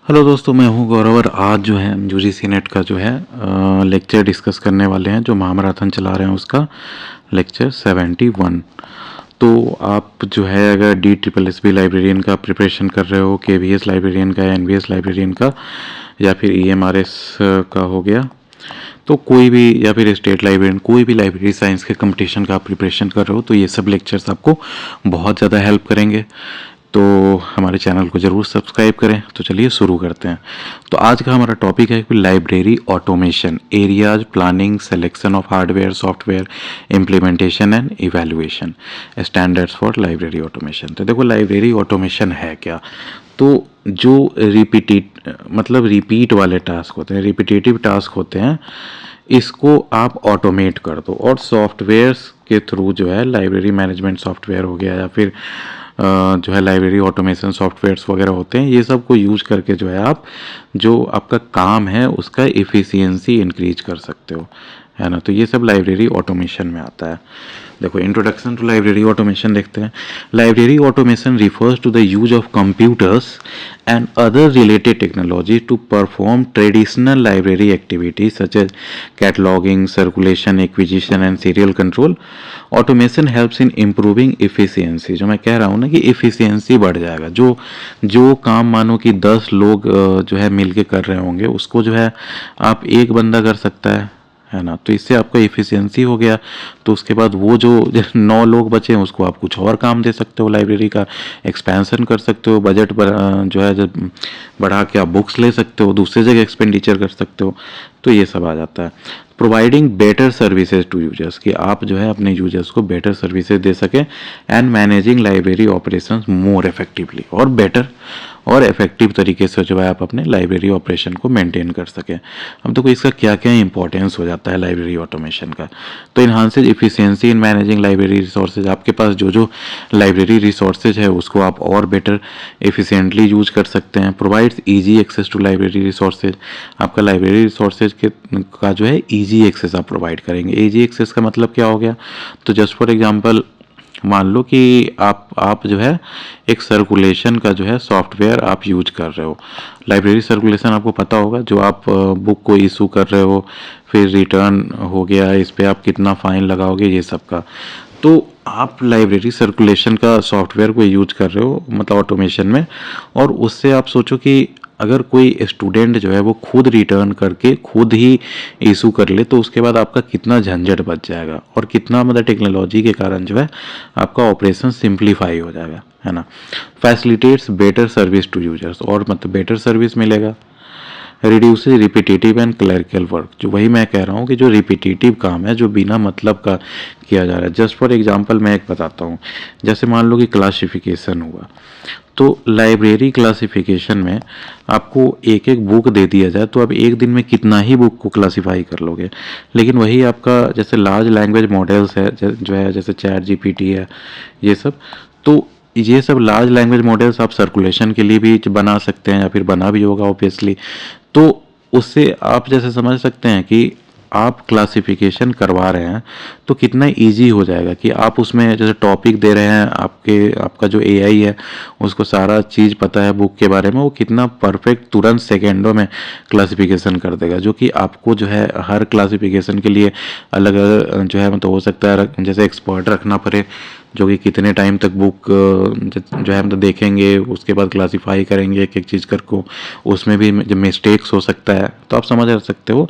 Hello दोस्तों, मैं हूं गौरव और आज जो है हम यूजीसी नेट का जो है लेक्चर डिस्कस करने वाले हैं। जो महामैराथन चला रहे हैं उसका लेक्चर 71। तो आप जो है अगर DSSB लाइब्रेरियन का प्रिपरेशन कर रहे हो, KVS लाइब्रेरियन का या NVS लाइब्रेरियन का या फिर EMRS का हो गया, तो कोई भी, या फिर स्टेट लाइब्रेरियन, कोई भी लाइब्रेरी साइंस के कंपटीशन का आप प्रिपरेशन कर रहे हो, तो ये सब लेक्चर्स आपको बहुत ज़्यादा हेल्प करेंगे। तो हमारे चैनल को ज़रूर सब्सक्राइब करें। तो चलिए शुरू करते हैं। तो आज का हमारा टॉपिक है कि library automation, areas, planning, selection of hardware, software, implementation and evaluation, standards for library automation. तो देखो, लाइब्रेरी ऑटोमेशन है क्या? तो जो रिपीट वाले टास्क होते हैं, रिपीटेटिव टास्क होते हैं, इसको आप ऑटोमेट कर दो और सॉफ्टवेयर्स के थ्रू जो है, लाइब्रेरी मैनेजमेंट सॉफ्टवेयर हो गया या फिर जो है लाइब्रेरी ऑटोमेशन सॉफ्टवेयर्स वगैरह होते हैं, ये सब को यूज करके जो है आप जो आपका काम है उसका एफिशिएंसी इंक्रीज कर सकते हो, है ना। तो ये सब लाइब्रेरी ऑटोमेशन में आता है। देखो, इंट्रोडक्शन टू लाइब्रेरी ऑटोमेशन देखते हैं। Library automation refers to the use of computers and other related technology to perform traditional library activities such as cataloguing, circulation, acquisition and serial control. Automation helps in improving efficiency. जो मैं कह रहा हूँ ना कि efficiency बढ़ जाएगा। जो जो काम मानो कि 10 लोग जो है मिल के कर रहे होंगे, उसको जो है आप एक बंदा कर सकता है ना। तो इससे आपका इफिशियंसी हो गया। तो उसके बाद वो जो 9 लोग बचे हैं उसको आप कुछ और काम दे सकते हो, लाइब्रेरी का एक्सपेंशन कर सकते हो, बजट जो है जब बढ़ा के आप बुक्स ले सकते हो, दूसरी जगह एक्सपेंडिचर कर सकते हो। तो ये सब आ जाता है। Providing better services to users, कि आप जो है अपने यूजर्स को बेटर सर्विसेज दे सकें। And managing library operations more effectively, और बेटर और इफेक्टिव तरीके से जो है आप अपने लाइब्रेरी ऑपरेशन को मेंटेन कर सकें। अब देखो, इसका क्या क्या इंपॉर्टेंस हो जाता है लाइब्रेरी ऑटोमेशन का। तो enhances efficiency in managing library resources, आपके पास जो जो लाइब्रेरी रिसोर्सेज है उसको आप और बेटर एफिशिएंटली यूज कर सकते हैं। Provides easy access to library resources, आपका लाइब्रेरी रिसोर्सेज का जो है ईजी एक्सेस आप प्रोवाइड करेंगे। ईजी एक्सेस का मतलब क्या हो गया? तो जस्ट फॉर एग्जांपल, मान लो कि आप जो है एक सर्कुलेशन का जो है सॉफ्टवेयर आप यूज कर रहे हो। लाइब्रेरी सर्कुलेशन आपको पता होगा, जो आप बुक को इशू कर रहे हो, फिर रिटर्न हो गया, इस पे आप कितना फाइन लगाओगे, ये सब का। तो आप लाइब्रेरी सर्कुलेशन का सॉफ्टवेयर को यूज कर रहे हो, मतलब ऑटोमेशन में, और उससे आप सोचो कि अगर कोई स्टूडेंट जो है वो खुद रिटर्न करके खुद ही इशू कर ले, तो उसके बाद आपका कितना झंझट बच जाएगा और कितना, मतलब टेक्नोलॉजी के कारण जो है आपका ऑपरेशन सिंप्लीफाई हो जाएगा, है ना। Facilitates better service to users, और मतलब बेटर सर्विस मिलेगा। Reduces repetitive and clerical work, जो वही मैं कह रहा हूँ कि जो रिपीटेटिव काम है, जो बिना मतलब का किया जा रहा है। जस्ट फॉर एग्जांपल मैं एक बताता हूँ। जैसे मान लो कि क्लासिफिकेशन हुआ, तो लाइब्रेरी क्लासिफिकेशन में आपको एक एक बुक दे दिया जाए तो आप एक दिन में कितना ही बुक को क्लासिफाई कर लोगे। लेकिन वही आपका जैसे लार्ज लैंग्वेज मॉडल्स है, जो है जैसे ChatGPT है, ये सब, तो ये सब लार्ज लैंग्वेज मॉडल्स आप सर्कुलेशन के लिए भी बना सकते हैं, या फिर बना भी होगा ऑब्वियसली। तो उससे आप जैसे समझ सकते हैं कि आप क्लासिफिकेशन करवा रहे हैं तो कितना इजी हो जाएगा कि आप उसमें जैसे टॉपिक दे रहे हैं, आपका जो AI है उसको सारा चीज़ पता है बुक के बारे में, वो कितना परफेक्ट तुरंत सेकेंडों में क्लासिफिकेशन कर देगा। जो कि आपको जो है हर क्लासिफिकेशन के लिए अलग अलग जो है, मतलब हो सकता है जैसे एक्सपर्ट रखना पड़े, जो कि कितने टाइम तक बुक जो है मतलब देखेंगे, उसके बाद क्लासिफाई करेंगे एक एक चीज़ को, उसमें भी जो मिस्टेक्स हो सकता है। तो आप समझ सकते हो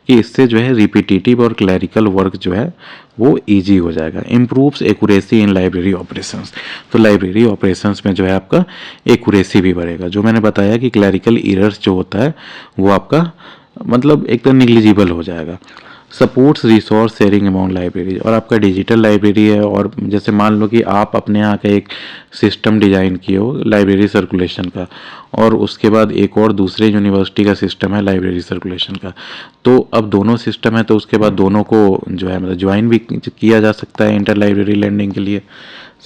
कि इससे जो है रिपीटेटिव और क्लैरिकल वर्क जो है वो इजी हो जाएगा। Improves accuracy in library operations, तो लाइब्रेरी ऑपरेशंस में जो है आपका एक्यूरेसी भी बढ़ेगा। जो मैंने बताया कि क्लैरिकल एरर्स जो होता है वो आपका मतलब एकदम निग्लिजिबल हो जाएगा। Supports resource sharing among library, और आपका डिजिटल लाइब्रेरी है, और जैसे मान लो कि आप अपने यहाँ का एक सिस्टम डिज़ाइन किए हो लाइब्रेरी सर्कुलेशन का, और उसके बाद एक और दूसरे यूनिवर्सिटी का सिस्टम है लाइब्रेरी सर्कुलेशन का। तो अब दोनों सिस्टम है, तो उसके बाद दोनों को जो है मतलब ज्वाइन भी किया जा सकता है इंटर लाइब्रेरी लैंडिंग के लिए।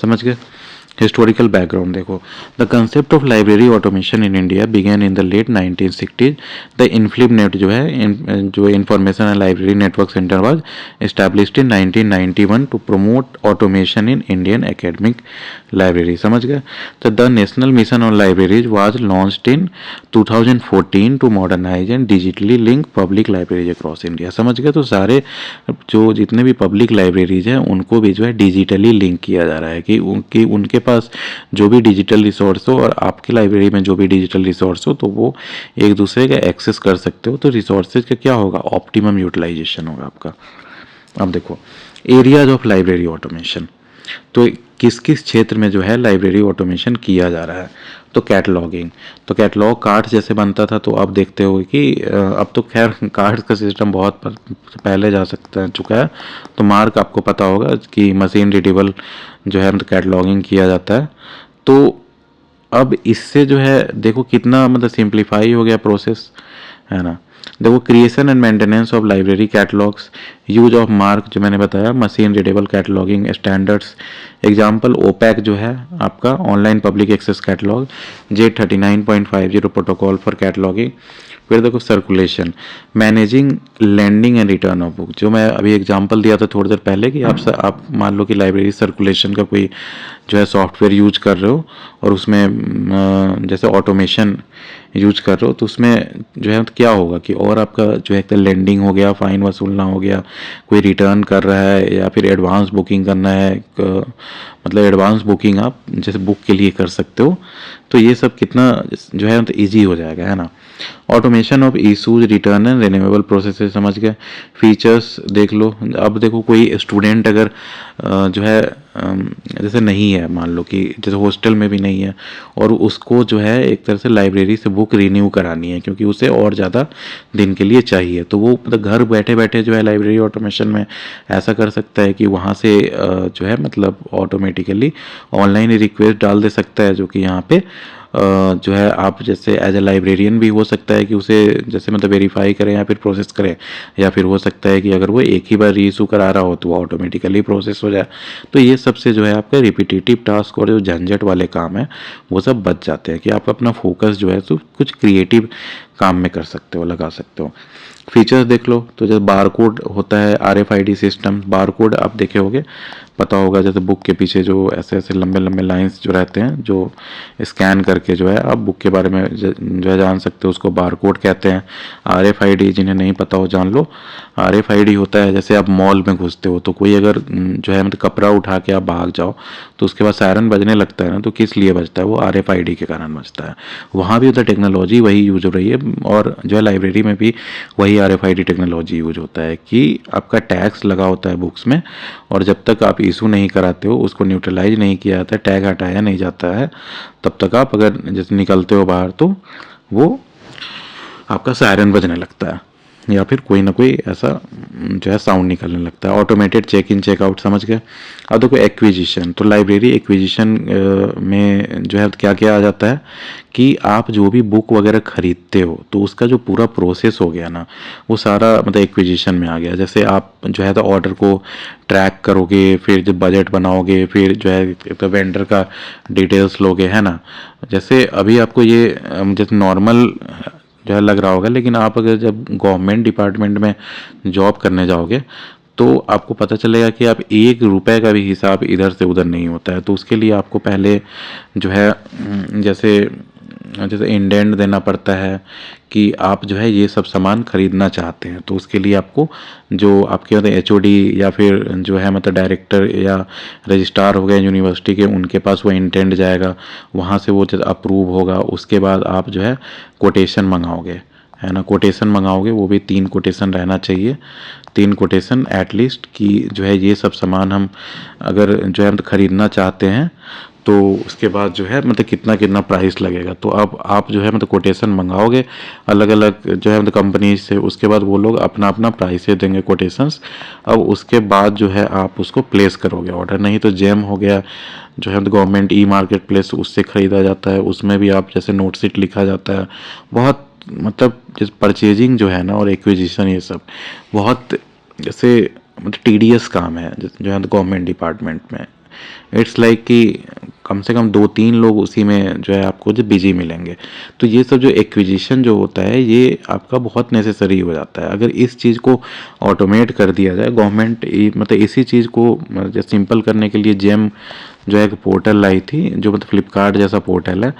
समझ गए, हिस्टोरिकल बैकग्राउंड देखो, the concept of library automation in India began in the late 1960s। The INFLIBNET जो है जो information and library network centre was established in 1991 to promote automation in Indian academic library. समझ गए? तो the national mission on libraries was launched in 2014 to modernise and digitally link public libraries across India. समझ गए? तो सारे जो जितने भी पब्लिक लाइब्रेरीज हैं उनको भी जो है डिजिटली लिंक किया जा रहा है कि उनके पास जो भी डिजिटल रिसोर्स हो और आपकी लाइब्रेरी में जो भी डिजिटल रिसोर्स हो तो वो एक दूसरे का एक्सेस कर सकते हो। तो रिसोर्सेज का क्या होगा? ऑप्टिमम यूटिलाइजेशन होगा आपका। अब देखो, एरियाज ऑफ लाइब्रेरी ऑटोमेशन, तो किस किस क्षेत्र में जो है लाइब्रेरी ऑटोमेशन किया जा रहा है? तो कैटलॉगिंग, तो कैटलॉग कार्ड जैसे बनता था तो अब देखते हो कि अब तो खैर कार्ड का सिस्टम बहुत पहले जा सकता है चुका है। तो मार्क आपको पता होगा कि मशीन रीडेबल जो है कैटलॉगिंग किया जाता है। तो अब इससे जो है देखो कितना मतलब सिंप्लीफाई हो गया प्रोसेस, है ना। देखो, creation and maintenance of library catalogues, use of MARC जो मैंने बताया, machine readable cataloguing standards. Example OPAC जो है आपका online public access catalogue, J39.50 protocol for cataloguing. फिर देखो circulation, managing lending and return of book, जो मैं अभी एग्जांपल दिया था थोड़ी देर पहले कि आप मान लो कि लाइब्रेरी सर्कुलेशन का कोई जो है सॉफ्टवेयर यूज कर रहे हो और उसमें जैसे ऑटोमेशन यूज कर रहे हो तो उसमें जो है तो क्या होगा कि और आपका जो है लेंडिंग हो गया, फाइन वसूलना हो गया, कोई रिटर्न कर रहा है या फिर एडवांस बुकिंग करना है, मतलब एडवांस बुकिंग आप जैसे बुक के लिए कर सकते हो। तो ये सब कितना जो है तो ईजी हो जाएगा, है ना। Automation of issues return and renewable process, समझ गए। फीचर्स देख लो, अब देखो कोई स्टूडेंट अगर जो है जैसे नहीं है, मान लो कि जैसे हॉस्टल में भी नहीं है और उसको जो है एक तरह से लाइब्रेरी से बुक रिन्यू करानी है क्योंकि उसे और ज़्यादा दिन के लिए चाहिए, तो वो मतलब घर बैठे बैठे जो है लाइब्रेरी ऑटोमेशन में ऐसा कर सकता है कि वहाँ से जो है मतलब ऑटोमेटिकली ऑनलाइन रिक्वेस्ट डाल दे सकता है, जो कि यहाँ पे जो है आप जैसे एज ए लाइब्रेरियन भी हो सकता है कि उसे जैसे मतलब वेरीफाई करें या फिर प्रोसेस करें, या फिर हो सकता है कि अगर वो एक ही बार रीइशू करा रहा हो तो वो ऑटोमेटिकली प्रोसेस हो जाए। तो ये सबसे जो है आपका रिपीटेटिव टास्क और जो झंझट वाले काम है वो सब बच जाते हैं कि आप अपना फोकस जो है तो कुछ क्रिएटिव काम में कर सकते हो, लगा सकते हो। फीचर्स देख लो, तो जैसे बारकोड होता है, RFID सिस्टम, बारकोड आप देखे होंगे, पता होगा जैसे बुक के पीछे जो ऐसे ऐसे लंबे लंबे लाइंस जो रहते हैं जो स्कैन करके जो है आप बुक के बारे में जो है जान सकते हो, उसको बारकोड कहते हैं। RFID जिन्हें नहीं पता हो जान लो, RFID होता है जैसे आप मॉल में घुसते हो तो कोई अगर जो है मतलब कपड़ा उठा के आप भाग जाओ तो उसके बाद सायरन बजने लगता है ना, तो किस लिए बजता है? वो RFID के कारण बजता है। वहाँ भी उधर टेक्नोलॉजी वही यूज हो रही है और जो है लाइब्रेरी में भी वही RFID टेक्नोलॉजी यूज होता है कि आपका टैक्स लगा होता है बुक्स में और जब तक आप इशू नहीं कराते हो, उसको न्यूट्रलाइज नहीं किया जाता है, टैग हटाया नहीं जाता है, तब तक आप अगर जैसे निकलते हो बाहर तो वो आपका सायरन बजने लगता है या फिर कोई ना कोई ऐसा जो है साउंड निकलने लगता है। ऑटोमेटेड चेक इन चेकआउट, समझ गए। अब देखो एक्विजिशन, तो लाइब्रेरी एक्विजिशन में जो है क्या क्या आ जाता है कि आप जो भी बुक वगैरह खरीदते हो तो उसका जो पूरा प्रोसेस हो गया ना वो सारा मतलब एक्विजिशन में आ गया। जैसे आप जो है तो ऑर्डर को ट्रैक करोगे, फिर जो बजट बनाओगे, फिर जो है तो वेंडर का डिटेल्स लोगे, है ना। जैसे अभी आपको ये जैसे नॉर्मल जो है लग रहा होगा, लेकिन आप अगर जब गवर्नमेंट डिपार्टमेंट में जॉब करने जाओगे तो आपको पता चलेगा कि आप ₹1 का भी हिसाब इधर से उधर नहीं होता है। तो उसके लिए आपको पहले जो है जैसे जैसे इंडेंट देना पड़ता है कि आप जो है ये सब सामान खरीदना चाहते हैं, तो उसके लिए आपको जो आपके मतलब HOD या फिर जो है मतलब डायरेक्टर या रजिस्ट्रार हो गए यूनिवर्सिटी के, उनके पास वो इंटेंट जाएगा, वहाँ से वो जब अप्रूव होगा उसके बाद आप जो है कोटेशन मंगाओगे, है ना। कोटेशन मंगाओगे, वो भी 3 कोटेशन रहना चाहिए, 3 कोटेशन एटलीस्ट कि जो है ये सब सामान हम अगर जो है खरीदना चाहते हैं तो उसके बाद जो है मतलब कितना कितना प्राइस लगेगा। तो अब आप जो है मतलब कोटेशन मंगाओगे अलग अलग जो है मतलब कंपनी से, उसके बाद वो लोग अपना अपना प्राइस देंगे कोटेशंस। अब उसके बाद जो है आप उसको प्लेस करोगे ऑर्डर। नहीं तो जेम हो गया जो है गवर्नमेंट मार्केट प्लेस, उससे ख़रीदा जाता है, उसमें भी आप जैसे नोट शीट लिखा जाता है। बहुत मतलब जैसे परचेजिंग जो है ना और एक्विजिशन ये सब बहुत जैसे मतलब टीडियस काम है जो है गवर्नमेंट डिपार्टमेंट में। इट्स लाइक कि कम से कम 2-3 लोग उसी में जो है आपको जो बिजी मिलेंगे। तो ये सब जो एक्विजिशन जो होता है ये आपका बहुत नेसेसरी हो जाता है। अगर इस चीज़ को ऑटोमेट कर दिया जाए, गवर्नमेंट मतलब इसी चीज़ को जो सिंपल करने के लिए जेम जो है एक पोर्टल लाई थी, जो मतलब फ्लिपकार्ट जैसा पोर्टल है।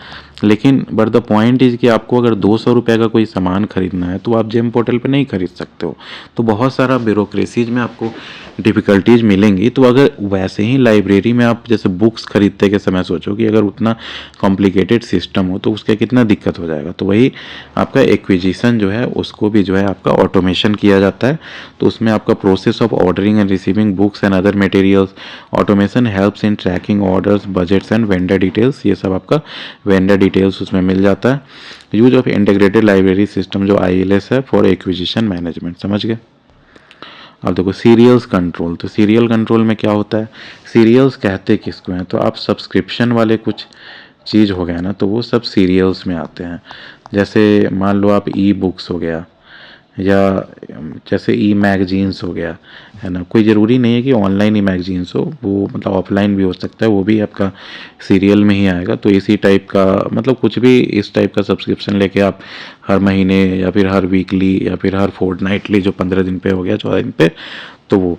लेकिन बट द पॉइंट इज़ कि आपको अगर 200 रुपये का कोई सामान खरीदना है तो आप जेम पोर्टल पे नहीं खरीद सकते हो। तो बहुत सारा ब्यूरोक्रेसीज में आपको डिफ़िकल्टीज मिलेंगी। तो अगर वैसे ही लाइब्रेरी में आप जैसे बुक्स खरीदते के समय सोचो कि अगर उतना कॉम्प्लिकेटेड सिस्टम हो तो उसका कितना दिक्कत हो जाएगा। तो वही आपका एक्विजिशन जो है उसको भी जो है आपका ऑटोमेशन किया जाता है। तो उसमें आपका process of ordering and receiving books and other materials, automation helps in tracking orders, budgets and vendor details. ये सब आपका वेंडर डिटेल्स उसमें मिल जाता है। Use of integrated library system जो ILS है फॉर एक्विजिशन मैनेजमेंट। समझ गए। अब देखो सीरियल्स कंट्रोल। तो सीरियल कंट्रोल में क्या होता है, सीरियल्स कहते किसको हैं, तो आप सब्सक्रिप्शन वाले कुछ चीज़ हो गया ना तो वो सब सीरियल्स में आते हैं। जैसे मान लो आप ई बुक्स हो गया या जैसे ई मैगजीन्स हो गया, है ना। कोई ज़रूरी नहीं है कि ऑनलाइन ई मैगजीन्स हो, वो मतलब ऑफलाइन भी हो सकता है, वो भी आपका सीरियल में ही आएगा। तो इसी टाइप का मतलब कुछ भी इस टाइप का सब्सक्रिप्शन लेके आप हर महीने या फिर हर वीकली या फिर हर फोर्टनाइटली जो 15 दिन पे हो गया 14 दिन पे, तो वो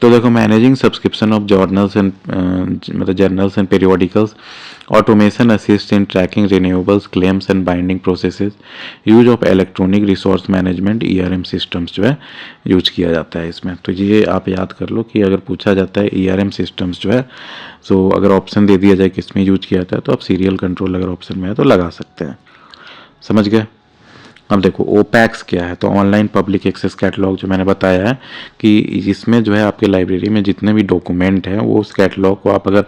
तो देखो managing subscription of journals and मतलब journals and periodicals, automation assist in tracking renewables claims and binding processes, use of electronic resource management ERM systems जो है यूज किया जाता है इसमें। तो ये आप याद कर लो कि अगर पूछा जाता है ERM सिस्टम्स जो है, तो अगर ऑप्शन दे दिया जाए किस में यूज किया जाता है तो आप सीरियल कंट्रोल अगर ऑप्शन में है तो लगा सकते हैं। समझ गए। अब देखो ओपैक्स क्या है, तो ऑनलाइन पब्लिक एक्सेस कैटलॉग जो मैंने बताया है कि इसमें जो है आपके लाइब्रेरी में जितने भी डॉक्यूमेंट हैं वो उस कैटलॉग को आप अगर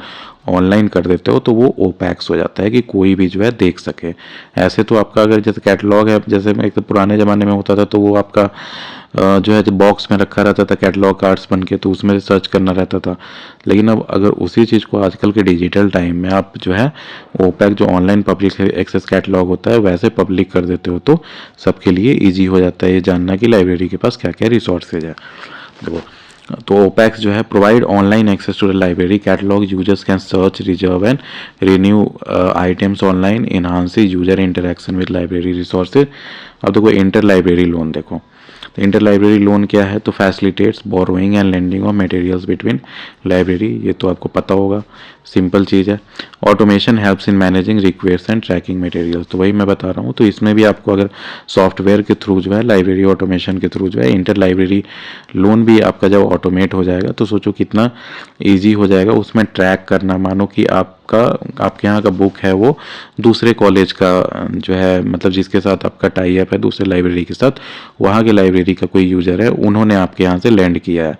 ऑनलाइन कर देते हो तो वो ओपैक्स हो जाता है कि कोई भी जो है देख सके। ऐसे तो आपका अगर जैसे कैटलॉग है, जैसे एक तो पुराने ज़माने में होता था तो वो आपका जो है जो बॉक्स में रखा रहता था कैटलॉग कार्ड्स बन के, तो उसमें सर्च करना रहता था। लेकिन अब अगर उसी चीज़ को आजकल के डिजिटल टाइम में आप जो है ओपैक जो ऑनलाइन पब्लिक एक्सेस कैटलॉग होता है वैसे पब्लिक कर देते हो तो सबके लिए ईजी हो जाता है ये जानना कि लाइब्रेरी के पास क्या क्या रिसोर्सेज है। देखो तो ओपैक्स जो है provide online access to the library catalogue, users can search reserve and renew items online, enhances user interaction with library resources. अब देखो इंटर लाइब्रेरी लोन देखो, तो इंटर लाइब्रेरी लोन क्या है, तो facilitates borrowing and lending of materials between library, ये तो आपको पता होगा, सिंपल चीज़ है। Automation helps in managing request and tracking materials, तो वही मैं बता रहा हूँ। तो इसमें भी आपको अगर सॉफ्टवेयर के थ्रू जो है लाइब्रेरी ऑटोमेशन के थ्रू जो है इंटर लाइब्रेरी लोन भी आपका जब ऑटोमेट हो जाएगा तो सोचो कितना ईजी हो जाएगा उसमें ट्रैक करना। मानो कि आपके यहाँ का बुक है वो दूसरे कॉलेज का जो है मतलब जिसके साथ आपका टाई अप है दूसरे लाइब्रेरी के साथ, वहाँ के लाइब्रेरी का कोई यूज़र है, उन्होंने आपके यहाँ से लैंड किया है।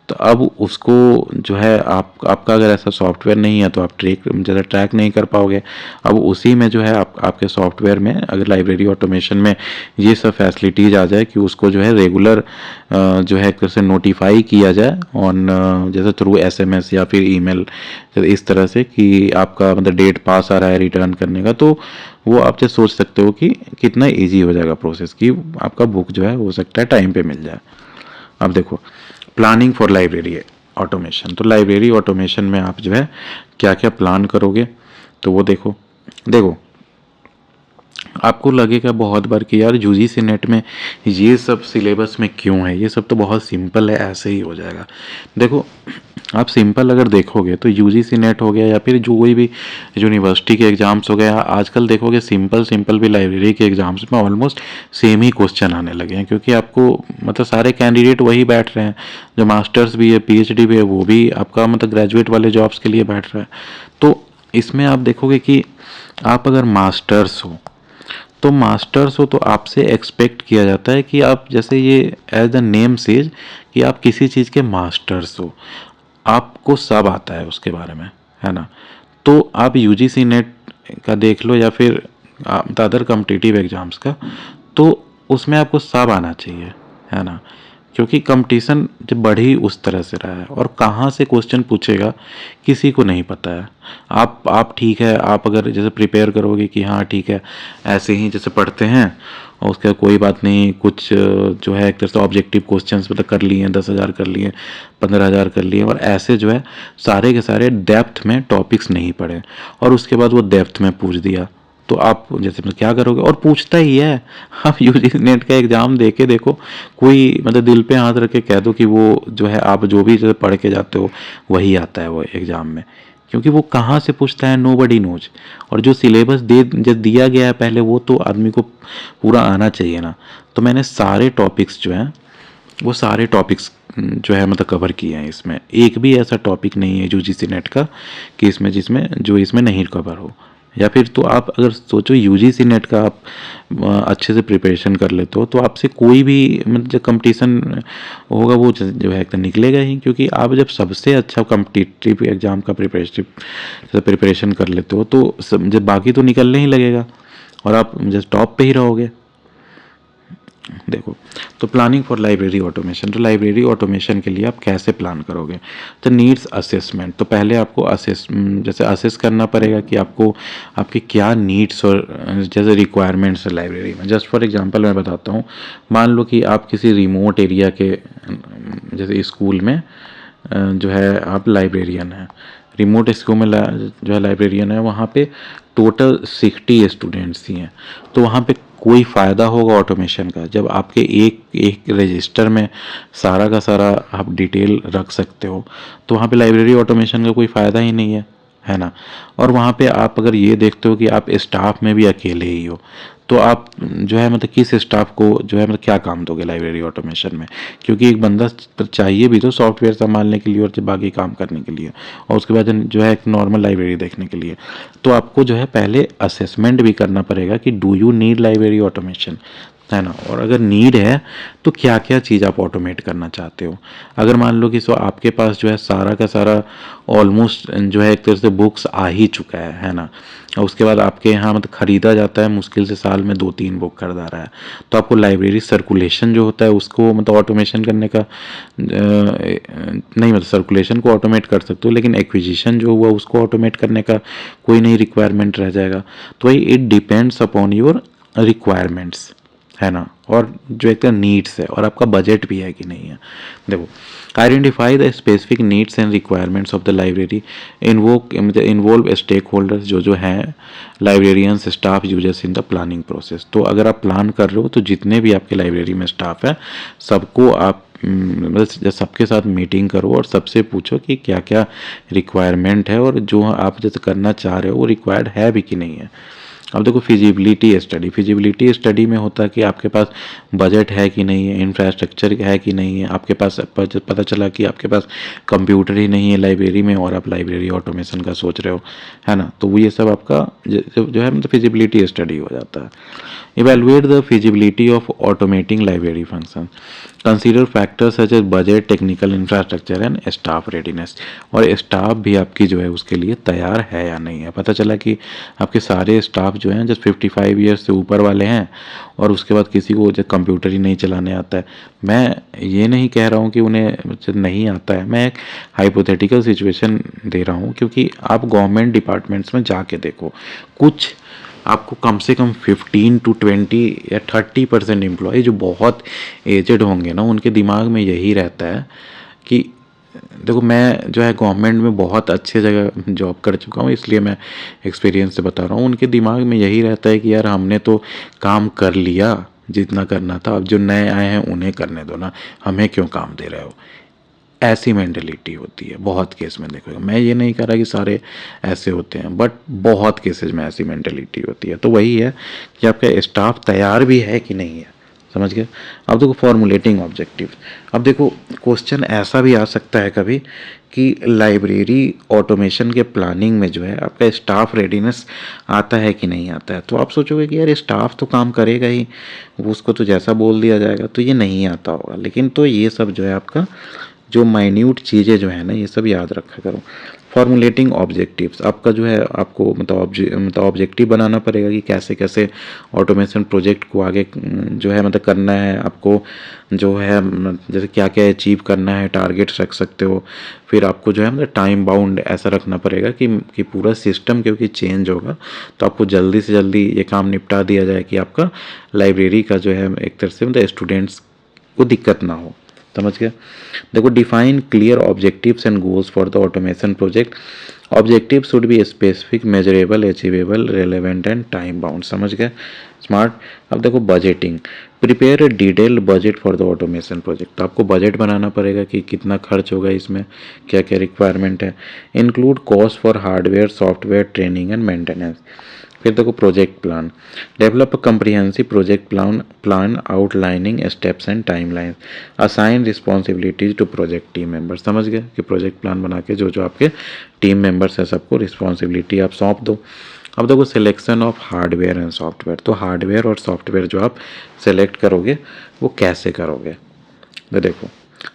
तो अब उसको जो है आपका अगर ऐसा सॉफ्टवेयर नहीं है तो आप ज़्यादा ट्रैक नहीं कर पाओगे। अब उसी में जो है आपके सॉफ्टवेयर में अगर लाइब्रेरी ऑटोमेशन में ये सब फैसिलिटीज़ आ जाए कि उसको जो है रेगुलर जो है एक तरह से नोटिफाई किया जाए ऑन जैसे थ्रू SMS या फिर ईमेल, इस तरह से कि आपका मतलब डेट पास आ रहा है रिटर्न करने का, तो वो आप जैसे सोच सकते हो कि कितना ईजी हो जाएगा प्रोसेस कि आपका बुक जो है हो सकता है टाइम पे मिल जाए। अब देखो प्लानिंग फॉर लाइब्रेरी ऑटोमेशन, तो लाइब्रेरी ऑटोमेशन में आप जो है क्या क्या प्लान करोगे, तो वो देखो आपको लगेगा बहुत बार कि यार UGC नेट में ये सब सिलेबस में क्यों है, ये सब तो बहुत सिंपल है, ऐसे ही हो जाएगा। देखो आप सिंपल अगर देखोगे तो UGC नेट हो गया या फिर जो कोई भी यूनिवर्सिटी के एग्ज़ाम्स हो गया, आजकल देखोगे सिंपल भी लाइब्रेरी के एग्ज़ाम्स में ऑलमोस्ट सेम ही क्वेश्चन आने लगे हैं, क्योंकि आपको मतलब सारे कैंडिडेट वही बैठ रहे हैं, जो मास्टर्स भी है PhD भी है वो भी आपका मतलब ग्रेजुएट वाले जॉब्स के लिए बैठ रहा है। तो इसमें आप देखोगे कि आप अगर मास्टर्स हो तो आपसे एक्सपेक्ट किया जाता है कि आप जैसे ये एज द नेम सेज कि आप किसी चीज़ के मास्टर्स हो, आपको सब आता है उसके बारे में, है ना। तो आप UGC नेट का देख लो या फिर अदर कॉम्पिटिटिव एग्जाम्स का, तो उसमें आपको सब आना चाहिए, है ना। क्योंकि कंपटीशन जब बढ़ ही उस तरह से रहा है और कहाँ से क्वेश्चन पूछेगा किसी को नहीं पता है। आप ठीक है, आप अगर जैसे प्रिपेयर करोगे कि हाँ ठीक है ऐसे ही जैसे पढ़ते हैं और उसका कोई बात नहीं, कुछ जो है एक तरह से ऑब्जेक्टिव क्वेश्चंस मतलब कर लिए, 10,000 कर लिए, 15,000 कर लिए, और ऐसे जो है सारे के सारे डेप्थ में टॉपिक्स नहीं पढ़े और उसके बाद वो डेप्थ में पूछ दिया, तो आप जैसे मतलब क्या करोगे? और पूछता ही है। आप यूजीसी नेट का एग्ज़ाम दे के देखो, कोई मतलब दिल पे हाथ रख के कह दो कि वो जो है आप जो भी जैसे पढ़ के जाते हो वही आता है वो एग्ज़ाम में, क्योंकि वो कहाँ से पूछता है नोबडी नोज। और जो सिलेबस दे जब दिया गया है पहले वो तो आदमी को पूरा आना चाहिए ना। तो मैंने सारे टॉपिक्स जो हैं वो सारे टॉपिक्स जो है मतलब कवर किए हैं। इसमें एक भी ऐसा टॉपिक नहीं है यूजीसी नेट का कि इसमें जिसमें जो इसमें नहीं कवर हो। या फिर तो आप अगर सोचो यूजीसी नेट का आप अच्छे से प्रिपरेशन कर लेते हो तो आपसे कोई भी मतलब जो कंपटीशन होगा वो जो है एकदम निकलेगा ही, क्योंकि आप जब सबसे अच्छा कम्पिटिटिव एग्जाम का प्रिपरेशन कर लेते हो तो जब बाकी तो निकलने ही लगेगा और आप जस्ट टॉप पे ही रहोगे। देखो, तो प्लानिंग फॉर लाइब्रेरी ऑटोमेशन, तो लाइब्रेरी ऑटोमेशन के लिए आप कैसे प्लान करोगे? तो नीड्स असेसमेंट, तो पहले आपको जैसे असेस करना पड़ेगा कि आपको आपके क्या नीड्स और जैसे रिक्वायरमेंट्स है लाइब्रेरी में। जस्ट फॉर एग्जांपल मैं बताता हूँ, मान लो कि आप किसी रिमोट एरिया के जैसे स्कूल में जो है आप लाइब्रेरियन हैं, रिमोट स्कूल में जो है लाइब्रेरियन है, वहाँ पे टोटल 60 स्टूडेंट्स ही हैं। तो वहाँ पे कोई फ़ायदा होगा ऑटोमेशन का जब आपके एक एक रजिस्टर में सारा का सारा आप डिटेल रख सकते हो? तो वहाँ पे लाइब्रेरी ऑटोमेशन का कोई फ़ायदा ही नहीं है ना। और वहाँ पे आप अगर ये देखते हो कि आप स्टाफ में भी अकेले ही हो, तो आप जो है मतलब किस स्टाफ को जो है मतलब क्या काम दोगे लाइब्रेरी ऑटोमेशन में? क्योंकि एक बंदा चाहिए भी तो सॉफ्टवेयर संभालने के लिए और बाकी काम करने के लिए, और उसके बाद जो है एक नॉर्मल लाइब्रेरी देखने के लिए। तो आपको जो है पहले असेसमेंट भी करना पड़ेगा कि do you need library automation, है ना। और अगर नीड है तो क्या क्या चीज़ आप ऑटोमेट करना चाहते हो? अगर मान लो कि आपके पास जो है सारा का सारा ऑलमोस्ट जो है एक तरह से बुक्स आ ही चुका है ना, और उसके बाद आपके यहाँ मतलब ख़रीदा जाता है, मुश्किल से साल में 2-3 बुक खरीदा रहा है, तो आपको लाइब्रेरी सर्कुलेशन जो होता है उसको मतलब ऑटोमेशन करने का नहीं, मतलब सर्कुलेशन को ऑटोमेट कर सकते हो लेकिन एक्विजिशन जो हुआ उसको ऑटोमेट करने का कोई नहीं रिक्वायरमेंट रह जाएगा। तो वही it depends upon your requirements, है ना, और जो एक नीड्स है और आपका बजट भी है कि नहीं है। देखो, identify the specific needs and requirements of the library, involve stakeholders जो हैं librarians, staff, users in the planning process. तो अगर आप प्लान कर रहे हो तो जितने भी आपके लाइब्रेरी में स्टाफ है सबको आप मतलब सबके साथ मीटिंग करो और सबसे पूछो कि क्या क्या रिक्वायरमेंट है और जो आप जैसे करना चाह रहे हो वो रिक्वायर्ड है भी कि नहीं है। अब देखो, फिजिबिलिटी स्टडी में होता है कि आपके पास बजट है कि नहीं है, इंफ्रास्ट्रक्चर है कि नहीं है, आपके पास पता चला कि आपके पास कंप्यूटर ही नहीं है लाइब्रेरी में और आप लाइब्रेरी ऑटोमेशन का सोच रहे हो, है ना। तो वो ये सब आपका जो है मतलब फिजिबिलिटी स्टडी हो जाता है। Evaluate the feasibility of automating library functions. Consider factors such as budget, technical infrastructure and staff readiness. और स्टाफ भी आपकी जो है उसके लिए तैयार है या नहीं है। पता चला कि आपके सारे स्टाफ जो हैं जस्ट 55 ईयर्स से ऊपर वाले हैं और उसके बाद किसी को जो कंप्यूटर ही नहीं चलाने आता है। मैं ये नहीं कह रहा हूँ कि उन्हें नहीं आता है, मैं एक हाइपोथेटिकल सिचुएशन दे रहा हूँ, क्योंकि आप गवर्नमेंट डिपार्टमेंट्स में जाके देखो, कुछ आपको कम से कम 15 to 20 या 30% एम्प्लॉय जो बहुत एजेड होंगे ना, उनके दिमाग में यही रहता है कि देखो, मैं जो है गवर्नमेंट में बहुत अच्छे जगह जॉब कर चुका हूँ इसलिए मैं एक्सपीरियंस से बता रहा हूँ। उनके दिमाग में यही रहता है कि यार हमने तो काम कर लिया जितना करना था, अब जो नए आए हैं उन्हें करने दो ना, हमें क्यों काम दे रहे हो। ऐसी मेंटेलिटी होती है बहुत केस में। देखो, मैं ये नहीं कह रहा कि सारे ऐसे होते हैं, बट बहुत केसेस में ऐसी मेंटेलिटी होती है। तो वही है कि आपका स्टाफ तैयार भी है कि नहीं है, समझ गए। अब देखो, फॉर्मुलेटिंग ऑब्जेक्टिव। अब देखो, क्वेश्चन ऐसा भी आ सकता है कभी कि लाइब्रेरी ऑटोमेशन के प्लानिंग में जो है आपका स्टाफ रेडीनेस आता है कि नहीं आता है। तो आप सोचोगे कि यार स्टाफ तो काम करेगा ही, उसको तो जैसा बोल दिया जाएगा, तो ये नहीं आता होगा। लेकिन तो ये सब जो है आपका जो माइन्यूट चीज़ें जो है ना, ये सब याद रखा करो। फॉर्मुलेटिंग ऑब्जेक्टिव्स, आपका जो है आपको मतलब ऑब्जेक्टिव बनाना पड़ेगा कि कैसे कैसे ऑटोमेशन प्रोजेक्ट को आगे जो है मतलब करना है आपको, जो है जैसे क्या क्या अचीव करना है, टारगेट्स रख सकते हो। फिर आपको जो है मतलब टाइम बाउंड ऐसा रखना पड़ेगा कि पूरा सिस्टम क्योंकि चेंज होगा तो आपको जल्दी से जल्दी ये काम निपटा दिया जाए कि आपका लाइब्रेरी का जो है एक तरह से मतलब स्टूडेंट्स को दिक्कत ना हो। समझ गए? देखो, define clear objectives and goals for the automation project. Objective should be specific, measurable, achievable, relevant and time bound. समझ गए? स्मार्ट। अब देखो, budgeting. Prepare a detailed budget for the automation project. तो आपको बजट बनाना पड़ेगा कि कितना खर्च होगा, इसमें क्या क्या रिक्वायरमेंट है। Include cost for hardware, software, training and maintenance. फिर देखो, project plan. Develop a comprehensive project plan outlining steps and timeline. Assign responsibilities to project team members. समझ गए कि प्रोजेक्ट प्लान बना के जो जो आपके टीम मेंबर्स है सबको रिस्पॉन्सिबिलिटी आप सौंप दो। अब देखो, selection of hardware and software. तो हार्डवेयर और सॉफ्टवेयर जो आप सेलेक्ट करोगे वो कैसे करोगे? तो देखो,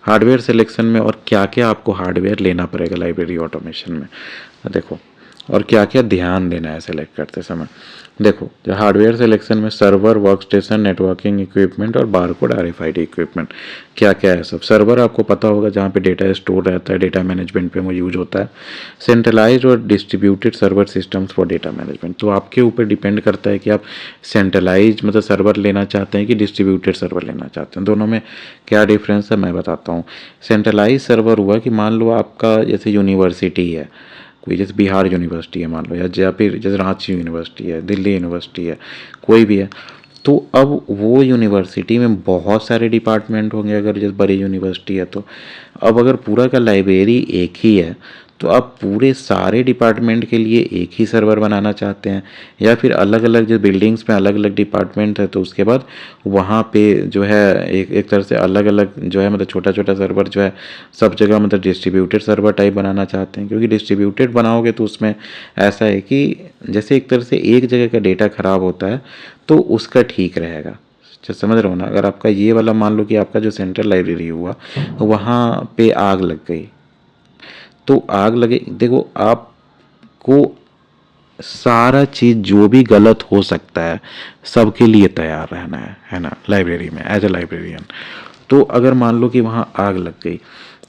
हार्डवेयर सिलेक्शन में और क्या क्या आपको हार्डवेयर लेना पड़ेगा लाइब्रेरी ऑटोमेशन में, तो देखो, और क्या क्या ध्यान देना है सेलेक्ट करते समय। देखो, जो हार्डवेयर सिलेक्शन में server, work station, networking equipment और बारकोड आरएफआईडी इक्विपमेंट, क्या क्या है सब। सर्वर आपको पता होगा जहाँ पे डेटा स्टोर रहता है, डेटा मैनेजमेंट पे वो यूज होता है। सेंट्रलाइज्ड और distributed server systems for data management. तो आपके ऊपर डिपेंड करता है कि आप सेंट्रलाइज मतलब सर्वर लेना चाहते हैं कि डिस्ट्रीब्यूटेड सर्वर लेना चाहते हैं। दोनों में क्या डिफरेंस है मैं बताता हूँ। सेंट्रलाइज सर्वर हुआ कि मान लो आपका जैसे यूनिवर्सिटी है, कोई जैसे बिहार यूनिवर्सिटी है मान लो, या फिर जैसे रांची यूनिवर्सिटी है, दिल्ली यूनिवर्सिटी है, कोई भी है। तो अब वो यूनिवर्सिटी में बहुत सारे डिपार्टमेंट होंगे, अगर जैसे बड़ी यूनिवर्सिटी है तो। अब अगर पूरा का लाइब्रेरी एक ही है तो आप पूरे सारे डिपार्टमेंट के लिए एक ही सर्वर बनाना चाहते हैं, या फिर अलग अलग जो बिल्डिंग्स में अलग अलग डिपार्टमेंट है तो उसके बाद वहाँ पे जो है एक तरह से अलग अलग जो है मतलब छोटा छोटा सर्वर जो है सब जगह मतलब डिस्ट्रीब्यूटेड सर्वर टाइप बनाना चाहते हैं। क्योंकि डिस्ट्रीब्यूटेड बनाओगे तो उसमें ऐसा है कि जैसे एक तरह से एक जगह का डेटा ख़राब होता है तो उसका ठीक रहेगा। समझ रहे हो ना? अगर आपका ये वाला मान लो कि आपका जो सेंट्रल लाइब्रेरी हुआ वहाँ पे आग लग गई, तो आग लगे, देखो आपको सारा चीज़ जो भी गलत हो सकता है सबके लिए तैयार रहना है ना, लाइब्रेरी में एज ए लाइब्रेरियन। तो अगर मान लो कि वहाँ आग लग गई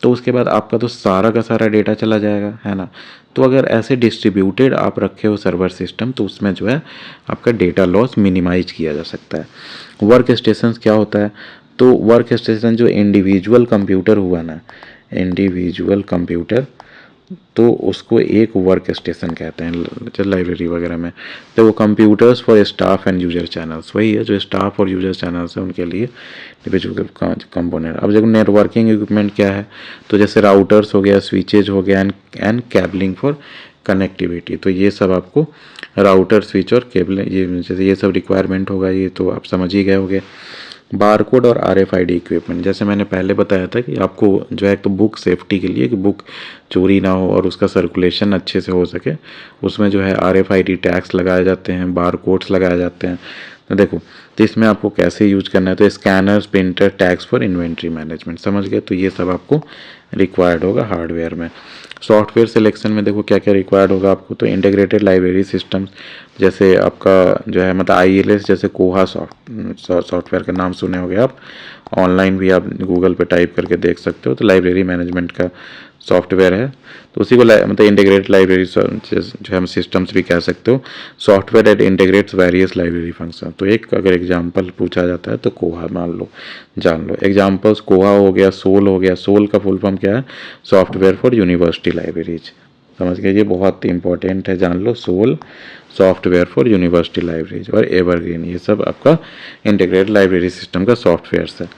तो उसके बाद आपका तो सारा का सारा डेटा चला जाएगा, है ना। तो अगर ऐसे डिस्ट्रीब्यूटेड आप रखे हो सर्वर सिस्टम तो उसमें जो है आपका डेटा लॉस मिनिमाइज किया जा सकता है। वर्क स्टेशन क्या होता है? तो वर्क स्टेशन जो इंडिविजुअल कंप्यूटर हुआ ना, इंडिविजुअल कंप्यूटर, तो उसको एक वर्क स्टेशन कहते हैं लाइब्रेरी वगैरह में। तो वो computers for staff and user channels, वही है जो स्टाफ और यूजर चैनल्स है उनके लिए इंडिविजुअल कंपोनेंट। अब जब नेटवर्किंग इक्विपमेंट क्या है, तो जैसे राउटर्स हो गया, स्विचेज हो गया एंड केबलिंग फॉर कनेक्टिविटी। तो ये सब आपको राउटर, स्विच और केबल, ये जैसे ये सब रिक्वायरमेंट होगा, ये तो आप समझ ही गए होंगे। बारकोड और आरएफआईडी इक्विपमेंट, जैसे मैंने पहले बताया था कि आपको जो है तो बुक सेफ्टी के लिए कि बुक चोरी ना हो और उसका सर्कुलेशन अच्छे से हो सके, उसमें जो है आरएफआईडी टैग्स लगाए जाते हैं, बारकोड्स लगाए जाते हैं। तो देखो, तो इसमें आपको कैसे यूज करना है, तो scanners, printer, tags for inventory management. समझ गए? तो ये सब आपको रिक्वायर्ड होगा हार्डवेयर में। सॉफ्टवेयर सिलेक्शन में देखो क्या क्या रिक्वायर्ड होगा आपको, तो इंटीग्रेटेड लाइब्रेरी सिस्टम्स, जैसे आपका जो है मतलब आईएलएस, जैसे कोहा सॉफ्टवेयर का नाम सुने होंगे आप, ऑनलाइन भी आप गूगल पे टाइप करके देख सकते हो। तो लाइब्रेरी मैनेजमेंट का सॉफ्टवेयर है, तो उसी को मतलब इंटीग्रेटेड लाइब्रेरी जो हम सिस्टम्स भी कह सकते हो। Software that integrates various library function. तो एक अगर एग्जांपल पूछा जाता है तो कोहा मान लो, जान लो एग्जांपल्स। कोहा हो गया, सोल हो गया। सोल का फुल फॉर्म क्या है? Software for university libraries. समझ गए? ये बहुत इंपॉर्टेंट है, जान लो। SOUL software for university libraries और एवरग्रीन, ये सब आपका इंटीग्रेटेड लाइब्रेरी सिस्टम का सॉफ्टवेयर है।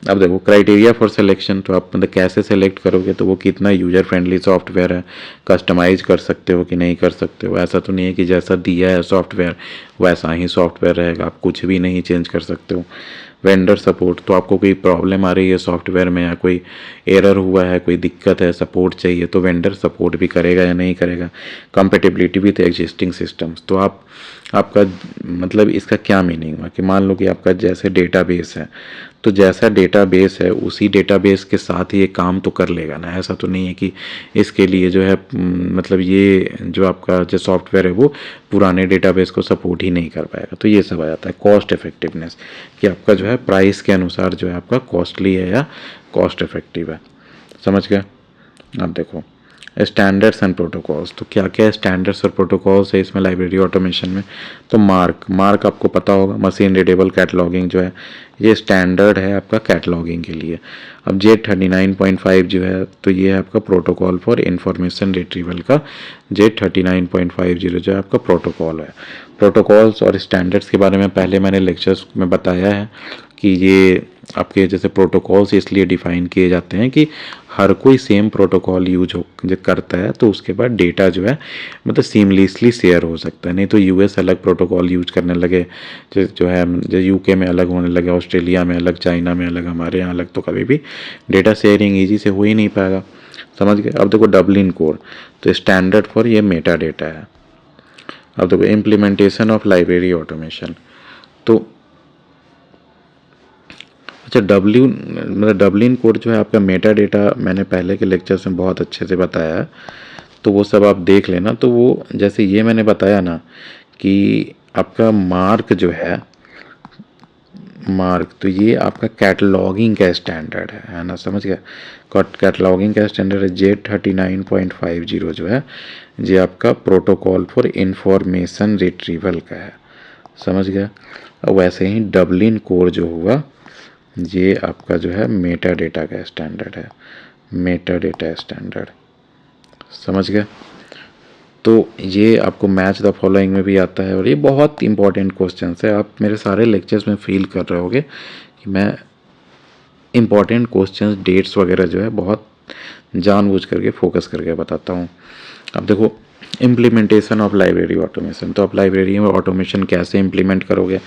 अब देखो, क्राइटेरिया फॉर सिलेक्शन, तो आप मतलब कैसे सेलेक्ट करोगे, तो वो कितना यूजर फ्रेंडली सॉफ्टवेयर है, कस्टमाइज कर सकते हो कि नहीं कर सकते हो। ऐसा तो नहीं है कि जैसा दिया है सॉफ्टवेयर वैसा ही सॉफ्टवेयर रहेगा, आप कुछ भी नहीं चेंज कर सकते हो। वेंडर सपोर्ट, तो आपको कोई प्रॉब्लम आ रही है सॉफ्टवेयर में या कोई एरर हुआ है, कोई दिक्कत है, सपोर्ट चाहिए, तो वेंडर सपोर्ट भी करेगा या नहीं करेगा। कंपेटिबिलिटी विथ एग्जिस्टिंग सिस्टम्स, तो आप आपका मतलब इसका क्या मीनिंग हुआ कि मान लो कि आपका जैसे डेटाबेस है, तो जैसा डेटाबेस है उसी डेटाबेस के साथ ही ये काम तो कर लेगा ना। ऐसा तो नहीं है कि इसके लिए जो है मतलब ये जो आपका जो सॉफ्टवेयर है वो पुराने डेटाबेस को सपोर्ट ही नहीं कर पाएगा। तो ये सब आ जाता है कॉस्ट इफेक्टिवनेस, कि आपका जो है प्राइस के अनुसार जो है आपका कॉस्टली है या कॉस्ट इफेक्टिव है। समझ गया। अब देखो स्टैंडर्ड्स एंड प्रोटोकॉल्स, तो क्या क्या स्टैंडर्ड्स और प्रोटोकॉल्स है इसमें लाइब्रेरी ऑटोमेशन में। तो मार्क आपको पता होगा, मशीन रीडेबल कैटलॉगिंग जो है ये स्टैंडर्ड है आपका कैटलॉगिंग के लिए। अब J39.5 जो है तो ये है आपका प्रोटोकॉल फॉर इंफॉर्मेशन रिट्रीवल का J39.50 जो है आपका प्रोटोकॉल है। प्रोटोकॉल्स और स्टैंडर्ड्स के बारे में पहले मैंने लेक्चर्स में बताया है कि ये आपके जैसे प्रोटोकॉल्स इसलिए डिफाइन किए जाते हैं कि हर कोई सेम प्रोटोकॉल यूज हो जो करता है, तो उसके बाद डेटा जो है मतलब सीमलेसली शेयर हो सकता है। नहीं तो यूएस अलग प्रोटोकॉल यूज करने लगे, जो है जो यूके में अलग होने लगे, ऑस्ट्रेलिया में अलग, चाइना में अलग, हमारे यहाँ अलग, तो कभी भी डेटा शेयरिंग ईजी से हो ही नहीं पाएगा। समझ गए। अब देखो डबलिन कोड, तो स्टैंडर्ड फॉर ये मेटा डेटा है। अब देखो इम्प्लीमेंटेशन ऑफ लाइब्रेरी ऑटोमेशन, तो अच्छा डबलिन कोड जो है आपका मेटा डेटा मैंने पहले के लेक्चर्स में बहुत अच्छे से बताया है, तो वो सब आप देख लेना। तो वो जैसे ये मैंने बताया ना कि आपका मार्क जो है तो ये आपका कैटलॉगिंग का स्टैंडर्ड है ना। समझ गया। कैटलॉगिंग का स्टैंडर्ड है J39.50 जो है ये आपका प्रोटोकॉल फॉर इंफॉर्मेशन रिट्रीवल का है। समझ गया। और वैसे ही डबलिन कोड जो हुआ ये आपका जो है मेटा डेटा का स्टैंडर्ड है, मेटा डेटा स्टैंडर्ड। समझ गए। तो ये आपको मैच द फॉलोइंग में भी आता है और ये बहुत इंपॉर्टेंट क्वेश्चन है। आप मेरे सारे लेक्चर्स में फील कर रहे होगे कि मैं इंपॉर्टेंट क्वेश्चंस डेट्स वगैरह जो है बहुत जानबूझ करके फोकस करके बताता हूँ। अब देखो इम्प्लीमेंटेशन ऑफ लाइब्रेरी ऑटोमेशन, तो आप लाइब्रेरी में ऑटोमेशन कैसे इम्प्लीमेंट करोगे।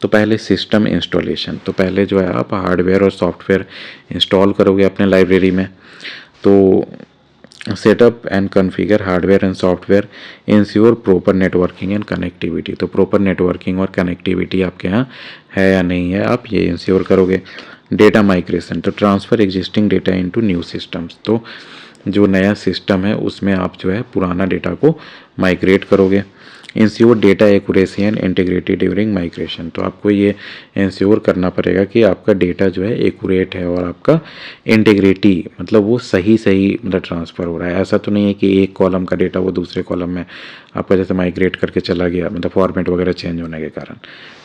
तो पहले सिस्टम इंस्टॉलेशन, तो पहले जो है आप हार्डवेयर और सॉफ्टवेयर इंस्टॉल करोगे अपने लाइब्रेरी में। तो setup and configure hardware and software, ensure proper networking and connectivity, तो प्रॉपर नेटवर्किंग और कनेक्टिविटी आपके यहाँ है या नहीं है आप ये इंश्योर करोगे। डेटा माइग्रेशन, तो transfer existing data into new systems, तो जो नया सिस्टम है उसमें आप जो है पुराना डेटा को माइग्रेट करोगे। Ensure data accuracy and integrity during migration, तो आपको ये इंश्योर करना पड़ेगा कि आपका डेटा जो है एक्यूरेट है और आपका इंटीग्रिटी मतलब वो सही मतलब ट्रांसफ़र हो रहा है। ऐसा तो नहीं है कि एक कॉलम का डेटा वो दूसरे कॉलम में आपका जैसे माइग्रेट करके चला गया मतलब फॉर्मेट वगैरह चेंज होने के कारण।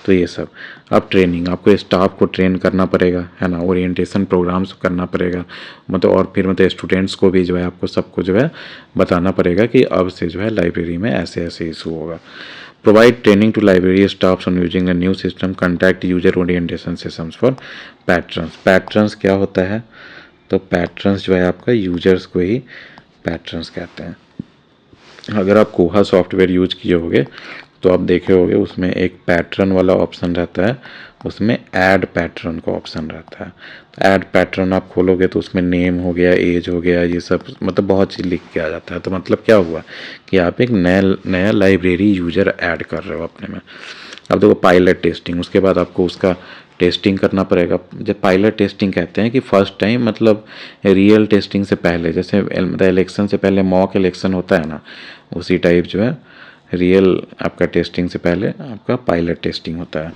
तो ये सब। अब ट्रेनिंग, आपको स्टाफ को ट्रेन करना पड़ेगा है ना, ओरिएंटेशन प्रोग्राम्स करना पड़ेगा मतलब, और फिर मतलब स्टूडेंट्स को भी जो है आपको सबको जो है बताना पड़ेगा कि अब से जो है लाइब्रेरी में ऐसे ऐसे इशू होगा। Provide training to library staffs on using the new system, conduct user orientation sessions for patrons. Patrons क्या होता है, तो पैट्रन्स जो है आपका यूजर्स को ही पैट्रन्स कहते हैं। अगर आप कोहा सॉफ्टवेयर यूज किए होगे तो आप देखे होगे उसमें एक पैटर्न वाला ऑप्शन रहता है, उसमें ऐड पैटर्न का ऑप्शन रहता है। ऐड पैटर्न आप खोलोगे तो उसमें नेम हो गया, एज हो गया, ये सब मतलब बहुत चीज़ लिख के आ जाता है। तो मतलब क्या हुआ कि आप एक नया लाइब्रेरी यूजर ऐड कर रहे हो अपने में। अब देखो पायलट टेस्टिंग, उसके बाद आपको उसका टेस्टिंग करना पड़ेगा। जब पायलट टेस्टिंग कहते हैं कि फर्स्ट टाइम मतलब रियल टेस्टिंग से पहले, जैसे इलेक्शन से पहले मॉक इलेक्शन होता है ना, उसी टाइप जो है रियल आपका टेस्टिंग से पहले आपका पायलट टेस्टिंग होता है।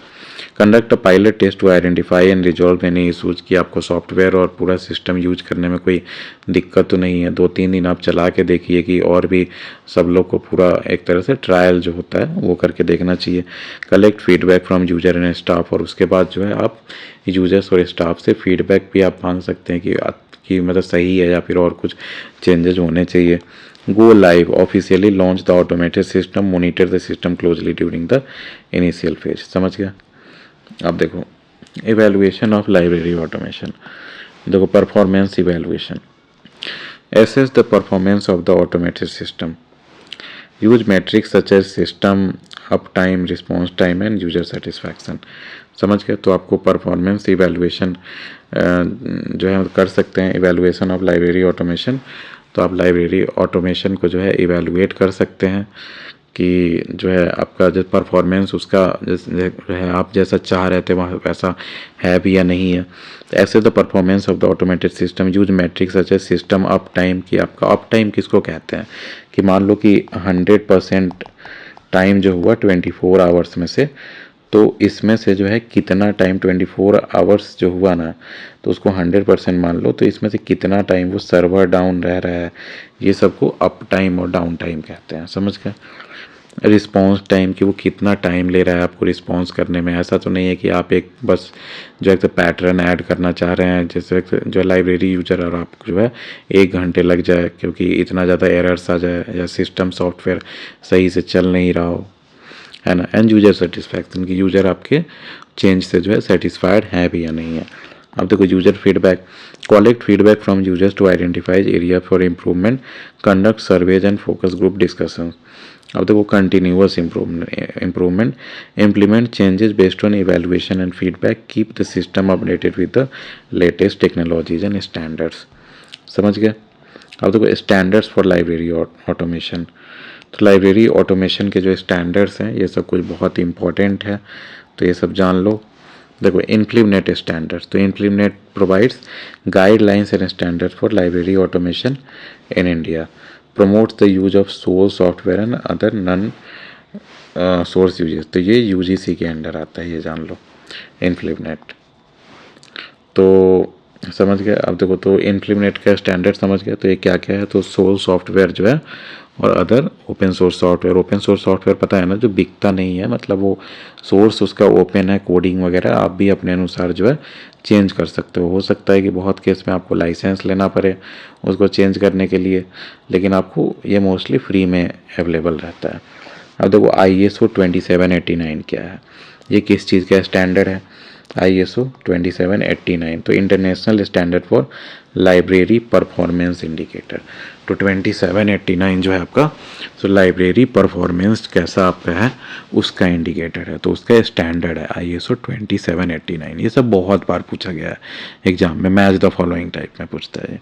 Conduct a pilot test to identify and resolve any issues, कि आपको सॉफ्टवेयर और पूरा सिस्टम यूज करने में कोई दिक्कत तो नहीं है। 2-3 दिन आप चला के देखिए कि और भी सब लोग को पूरा एक तरह से ट्रायल जो होता है वो करके देखना चाहिए। Collect feedback from user and staff, और उसके बाद जो है आप यूजर्स और स्टाफ से फीडबैक भी आप मांग सकते हैं कि मतलब सही है या फिर और कुछ चेंजेस होने चाहिए। Go live, officially launch the automated system, monitor the system closely during the initial phase. समझ गया। अब देखो इवेलुएशन ऑफ लाइब्रेरी ऑटोमेशन, देखो performance evaluation, assess the performance of the automated system, use metrics such as system uptime, response time and user satisfaction। समझ गए। तो आपको performance evaluation जो है कर सकते हैं, इवेलुएशन ऑफ लाइब्रेरी ऑटोमेशन। तो आप लाइब्रेरी ऑटोमेशन को जो है इवेलुएट कर सकते हैं कि जो है आपका जो परफॉर्मेंस उसका जो है आप जैसा चाह रहे थे वहाँ वैसा है भी या नहीं है। तो ऐसे the performance of the automated system use matrix such A system up time, कि आपका अप टाइम किसको कहते हैं कि मान लो कि 100% टाइम जो हुआ 24 आवर्स में से, तो इसमें से जो है कितना टाइम 24 आवर्स जो हुआ ना, तो उसको 100% मान लो, तो इसमें से कितना टाइम वो सर्वर डाउन रह रहा है, ये सबको अप टाइम और डाउन टाइम कहते हैं। समझ गए? रिस्पॉन्स टाइम कि वो कितना टाइम ले रहा है आपको रिस्पॉन्स करने में। ऐसा तो नहीं है कि आप एक बस जो एक पैटर्न ऐड करना चाह रहे हैं जैसे जो लाइब्रेरी यूजर, और आपको जो है 1 घंटे लग जाए क्योंकि इतना ज़्यादा एरर्स आ जाए या सिस्टम सॉफ्टवेयर सही से चल नहीं रहा हो, है ना। एंड यूजर सेटिस्फैक्शन कि यूजर आपके चेंज से जो है सेटिस्फाइड है भी या नहीं है। अब देखो user feedback, collect feedback from users to identify area for improvement, conduct surveys and focus group discussion. अब देखो continuous improvement, implement changes based on evaluation and feedback, keep the system updated with the latest technologies and standards. समझ गए? अब देखो standards for library automation, तो library automation के जो standards हैं ये सब कुछ बहुत इंपॉर्टेंट है, तो ये सब जान लो। देखो इम्प्लीमेंट स्टैंडर्ड्स, तो implement provides guidelines and standard for library automation in India, promotes the use of source software and other non source uses। तो ये यूजीसी के अंडर आता है, ये जान लो इन्फ्लिनेट। तो समझ गए? अब देखो तो इन्फ्लिनेट का स्टैंडर्ड समझ गए, तो ये क्या क्या है, तो सोर्स सॉफ्टवेयर जो है और other open source software. Open source software पता है ना, जो बिकता नहीं है, मतलब वो सोर्स उसका ओपन है, कोडिंग वगैरह आप भी अपने अनुसार जो है चेंज कर सकते हो सकता है कि बहुत केस में आपको लाइसेंस लेना पड़े उसको चेंज करने के लिए, लेकिन आपको ये मोस्टली फ्री में अवेलेबल रहता है। अब देखो ISO 2789 क्या है, ये किस चीज़ का स्टैंडर्ड है? ISO 2789 तो international standard for library performance indicator. तो 2789 जो है आपका, तो लाइब्रेरी परफॉर्मेंस कैसा आपका है उसका इंडिकेटर है, तो उसका स्टैंडर्ड है ISO 2789। ये सब बहुत बार पूछा गया है एग्जाम में, मैच द फॉलोइंग टाइप में पूछता है।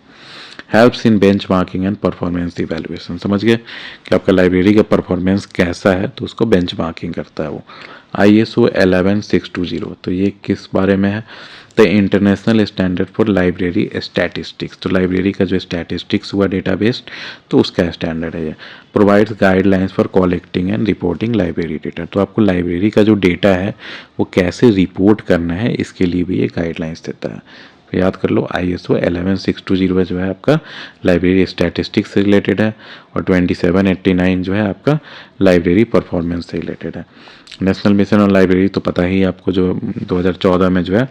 Helps in benchmarking and performance evaluation, समझ गए कि आपका लाइब्रेरी का परफॉर्मेंस कैसा है, तो उसको बेंचमार्किंग करता है वो। ISO 11620 तो ये किस बारे में है? The international standard for library statistics, तो लाइब्रेरी का जो स्टैटिस्टिक्स हुआ डेटाबेस, तो उसका स्टैंडर्ड है ये। Provides guidelines for collecting and reporting library data, तो आपको लाइब्रेरी का जो डेटा है वो कैसे रिपोर्ट करना है इसके लिए भी ये गाइडलाइंस देता है। तो याद कर लो ISO 11620 जो है आपका लाइब्रेरी स्टैटिस्टिक्स से रिलेटेड है, और 2789 जो है आपका लाइब्रेरी परफॉर्मेंस से रिलेटेड है। नेशनल मिशन ऑन लाइब्रेरी तो पता ही आपको, जो 2014 में जो है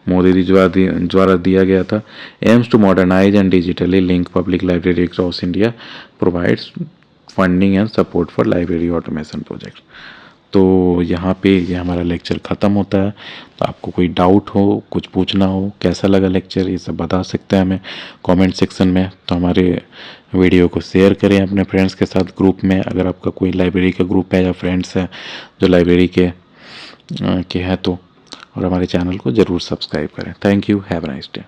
मोदी जी द्वारा दिया गया था। Aims to modernise and digitally link public library across India, provides funding and support for library automation project. तो यहाँ पे ये हमारा लेक्चर ख़त्म होता है। तो आपको कोई डाउट हो, कुछ पूछना हो, कैसा लगा लेक्चर, ये सब बता सकते हैं हमें कमेंट सेक्शन में। तो हमारे वीडियो को शेयर करें अपने फ्रेंड्स के साथ ग्रुप में, अगर आपका कोई लाइब्रेरी का ग्रुप है या फ्रेंड्स हैं जो लाइब्रेरी के हैं तो, और हमारे चैनल को ज़रूर सब्सक्राइब करें। Thank you, have a nice day.